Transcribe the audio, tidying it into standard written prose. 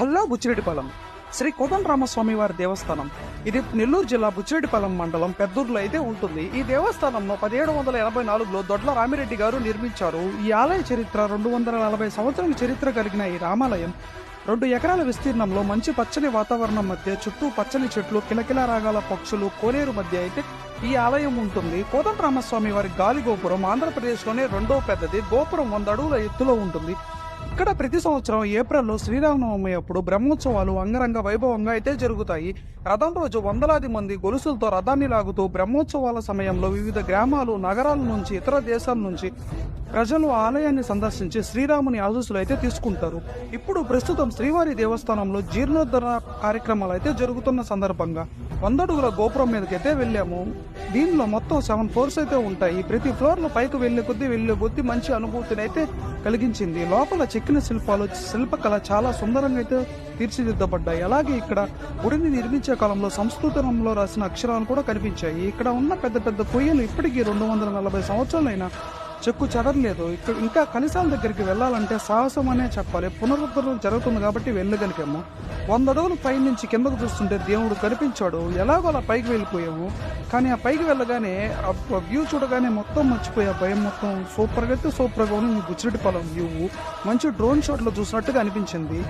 హల్లా బుచ్చిరెడ్డిపాలెం శ్రీ కోదండరామస్వామి వారి దేవస్థానం. ఇది నెల్లూరు జిల్లా బుచ్చిరెడ్డిపాలెం మండలం పెద్దూరులో అయితే ఉంటుంది. ఈ దేవస్థానంలో 1784లో దొడ్ల రామిరెడ్డి గారు నిర్మించారు. ఈ ఆలయ చరిత్ర 240 సంవత్సరాల చరిత్ర కలిగిన ఈ రామాలయం 2 ఎకరాల విస్తీర్ణంలో మంచి పచ్చని వాతావరణం మధ్య చుట్టూ పచ్చని చెట్లు, కిలకిల రాగాల పక్షులు, కోనేరు మధ్య అయితే ఈ ఆలయం ఉంటుంది. కోదండరామస్వామి వారి గాలి గోపురం ఆంధ్రప్రదేశ్లోనే 2వ పెద్దది. గోపురం 100 అడుగుల ఎత్తులో ఉంటుంది. ఇక్కడ ప్రతి సంవత్సరం ఏప్రిల్లో శ్రీరామనవమి అప్పుడు బ్రహ్మోత్సవాలు అంగరంగ వైభవంగా అయితే జరుగుతాయి. రథం రోజు వందలాది మంది గొలుసులతో రథాన్ని లాగుతూ బ్రహ్మోత్సవాల సమయంలో వివిధ గ్రామాలు, నగరాల నుంచి, ఇతర దేశాల నుంచి ప్రజలు ఆలయాన్ని సందర్శించి శ్రీరాముని ఆశీస్సులు అయితే తీసుకుంటారు. ఇప్పుడు ప్రస్తుతం శ్రీవారి దేవస్థానంలో జీర్ణోద్ధరణ కార్యక్రమాలు అయితే జరుగుతున్న సందర్భంగా 100 అడుగుల గోపురం మీదకైతే వెళ్ళాము. దీనిలో మొత్తం 7 ఫ్లోర్స్ అయితే ఉంటాయి. ప్రతి ఫ్లోర్ లో పైకి వెళ్లే కొద్దీ మంచి అనుభూతిని అయితే కలిగించింది. లోపల చెక్కిన శిల్పాలు, శిల్పకళ చాలా సుందరంగా అయితే తీర్చిదిద్దబడ్డాయి. అలాగే ఇక్కడ గుడిని నిర్మించే కాలంలో సంస్కృతంలో రాసిన అక్షరాలు కూడా కనిపించాయి. ఇక్కడ ఉన్న పెద్ద పెద్ద కొయ్యలు ఇప్పటికీ 240 సంవత్సరాలైనా చెక్కు చెదరలేదు. ఇక్కడ ఇంకా కనిసాల దగ్గరికి వెళ్ళాలంటే సాహసం అనే చెప్పాలి. పునరుద్ధరణ జరుగుతుంది కాబట్టి వెళ్ళగలిగాము. 100 అడుగులు పై నుంచి కిందకు చూస్తుంటే దేవుడు కనిపించాడు. ఎలాగో అలా పైకి వెళ్ళిపోయాము. కానీ ఆ పైకి వెళ్ళగానే ఆ వ్యూ చూడగానే మొత్తం మర్చిపోయా. భయం మొత్తం సూపర్గా ఉంది. బుచ్చిరెడ్డిపాలెం వ్యూ మంచి డ్రోన్ షాట్లో చూసినట్టుగా అనిపించింది.